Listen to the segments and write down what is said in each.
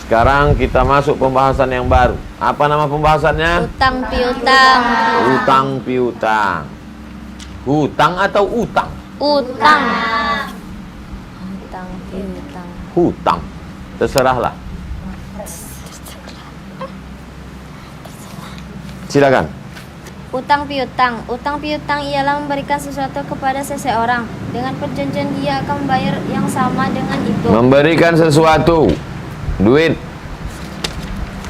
Sekarang kita masuk pembahasan yang baru. Apa nama pembahasannya? Utang piutang. Utang piutang. Hutang atau utang? Utang. Utang piutang. Hutang. Terserahlah. Silakan. Utang piutang. Utang piutang ialah memberikan sesuatu kepada seseorang dengan perjanjian dia akan membayar yang sama dengan itu. Memberikan sesuatu, duit,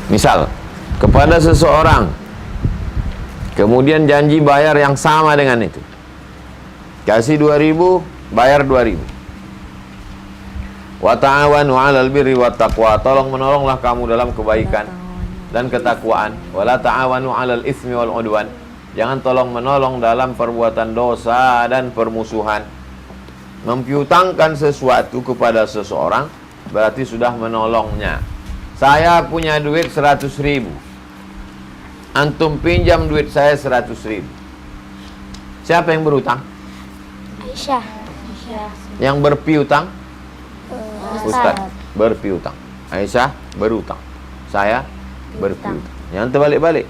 misal kepada seseorang, kemudian janji bayar yang sama dengan itu. Kasih 2.000, bayar 2.000. Wa ta'awanu 'alal birri wat taqwa. Tolong menolonglah kamu dalam kebaikan dan ketakwaan. Wala ta'awanu 'alal itsmi wal 'udwan. Jangan tolong menolong dalam perbuatan dosa dan permusuhan. Mempiutangkan sesuatu kepada seseorang berarti sudah menolongnya. Saya punya duit 100.000. Antum pinjam duit saya 100.000. Siapa yang berutang? Aisyah. Yang berpiutang? Ustaz berpiutang. Aisyah berutang. Saya berpiutang. Jangan terbalik-balik.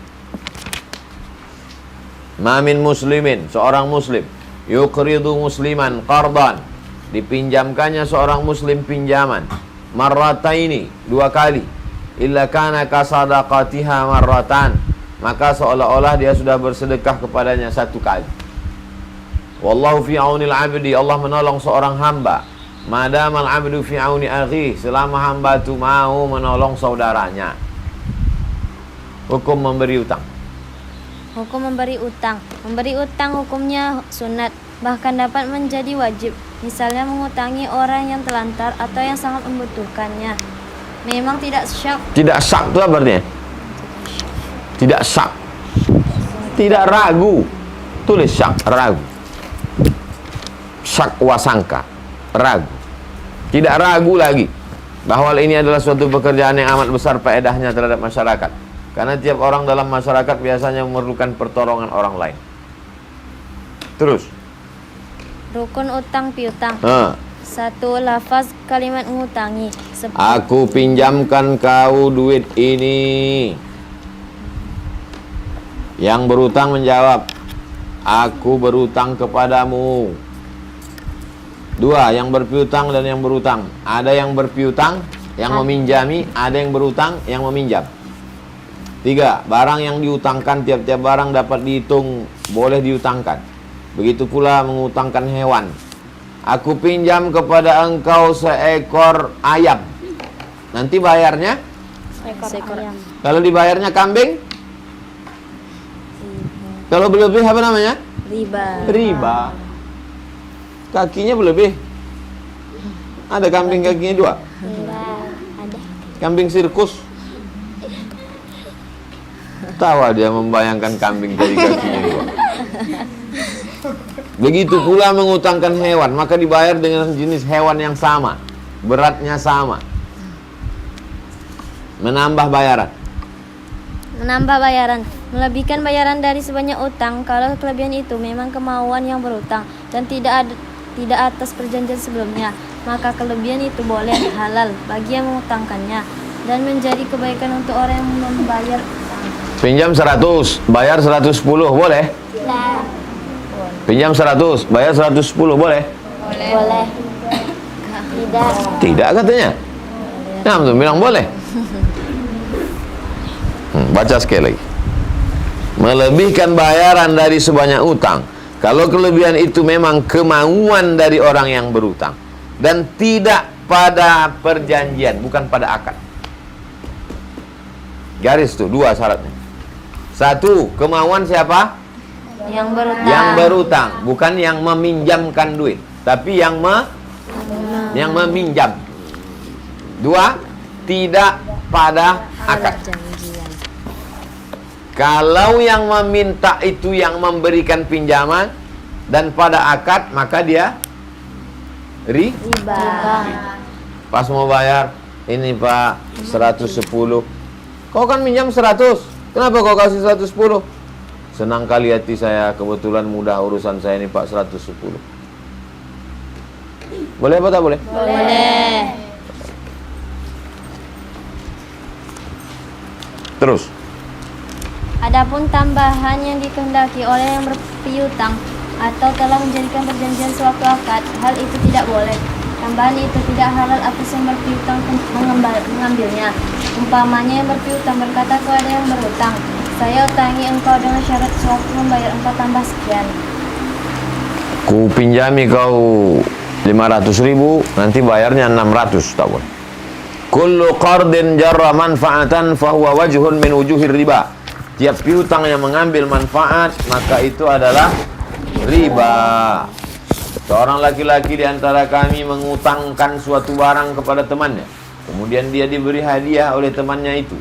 Ma min muslimin, seorang muslim yuqridu musliman qardan, dipinjamkannya seorang muslim pinjaman marrataini, 2 kali, illa kana kasadaqatiha marratan, maka seolah-olah dia sudah bersedekah kepadanya 1 kali. Wallahu fi aunil abdi, Allah menolong seorang hamba madamal abdu fi auni akhi, selama hamba itu mau menolong saudaranya. Hukum memberi utang. Hukum memberi utang. Memberi utang hukumnya sunat, bahkan dapat menjadi wajib. Misalnya mengutangi orang yang telantar atau yang sangat membutuhkannya. Memang tidak syak. Tidak syak itu apa artinya? Tidak syak. Tidak ragu. Tulis syak, ragu. Syak wasangka, ragu. Tidak ragu lagi bahwa ini adalah suatu pekerjaan yang amat besar faedahnya terhadap masyarakat. Karena tiap orang dalam masyarakat biasanya memerlukan pertolongan orang lain. Terus. Rukun utang piutang. 1. Lafaz kalimat mengutangi. Aku pinjamkan kau duit ini. Yang berutang menjawab, aku berutang kepadamu. 2. Yang berpiutang dan yang berutang. Ada yang berpiutang, yang meminjami. Ada yang berutang, yang meminjam. 3. Barang yang diutangkan, tiap-tiap barang dapat dihitung, boleh diutangkan. Begitu pula mengutangkan hewan. Aku pinjam kepada engkau seekor ayam. Nanti bayarnya? Seekor ayam. Kalau dibayarnya kambing? Kalau berlebih apa namanya? Riba. Riba. Kakinya berlebih. Ada kambing kakinya 2? Ada. Kambing sirkus. Tawa dia membayangkan kambing dari kakinya 2. Begitu pula mengutangkan hewan, maka dibayar dengan jenis hewan yang sama, beratnya sama. Menambah bayaran. Menambah bayaran. Melebihkan bayaran dari sebanyak utang kalau kelebihan itu memang kemauan yang berutang dan tidak atas perjanjian sebelumnya, maka kelebihan itu boleh halal bagi yang mengutangkannya dan menjadi kebaikan untuk orang yang membayar. Pinjam 100, bayar 110, boleh? Nah. Pinjam 100, bayar 110, boleh? Boleh. Tidak. Tidak katanya. Nah, betul bilang boleh. Baca sekali lagi. Melebihkan bayaran dari sebanyak utang kalau kelebihan itu memang kemauan dari orang yang berutang dan tidak pada perjanjian, bukan pada akad. Garis tuh 2 syaratnya. 1, kemauan siapa? Yang berutang. Yang berutang, bukan yang meminjamkan duit, tapi yang meminjam. 2, tidak pada akad. Kalau yang meminta itu yang memberikan pinjaman dan pada akad, maka dia riba. Pas mau bayar, ini Pak 110. Kau kan minjam 100, kenapa kau kasih 110? Senang kali hati saya, kebetulan mudah urusan saya ini Pak, 110. Boleh apa tak boleh? Boleh. Terus. Adapun tambahan yang dikehendaki oleh yang berpiutang atau telah menjadikan perjanjian sewaktu akad, hal itu tidak boleh. Tambahan itu tidak halal atas yang berpiutang mengambilnya. Umpamanya yang berpiutang berkata kepada yang berhutang, saya utangi engkau dengan syarat sewaktu membayar engkau tambah sekian. Ku pinjami kau 500.000, nanti bayarnya 600, tak boleh. Kullu qardin jarra manfaatan fahuwa wajhun min wujuhir riba. Tiap piutang yang mengambil manfaat, maka itu adalah riba. Seorang laki-laki di antara kami mengutangkan suatu barang kepada temannya. Kemudian dia diberi hadiah oleh temannya itu.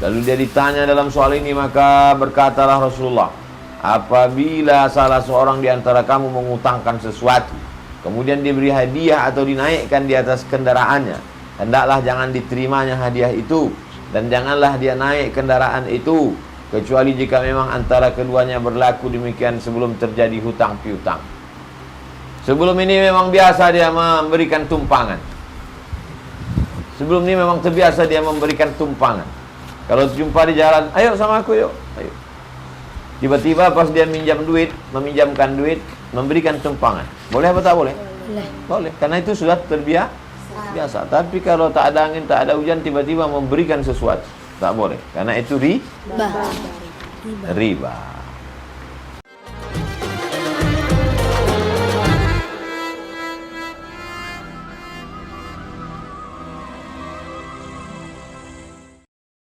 Lalu dia ditanya dalam soal ini, maka berkatalah Rasulullah, apabila salah seorang di antara kamu mengutangkan sesuatu, kemudian diberi hadiah atau dinaikkan di atas kendaraannya, hendaklah jangan diterimanya hadiah itu, dan janganlah dia naik kendaraan itu, kecuali jika memang antara keduanya berlaku demikian sebelum terjadi hutang piutang. Sebelum ini memang biasa dia memberikan tumpangan. Sebelum ini memang terbiasa dia memberikan tumpangan. Kalau jumpa di jalan, ayo sama aku yuk, ayo. Tiba-tiba pas dia meminjamkan duit, memberikan tumpangan. Boleh apa tak boleh? Boleh. Boleh, karena itu sudah terbiasa. Tapi kalau tak ada angin, tak ada hujan, tiba-tiba memberikan sesuatu, tak boleh. Karena itu riba.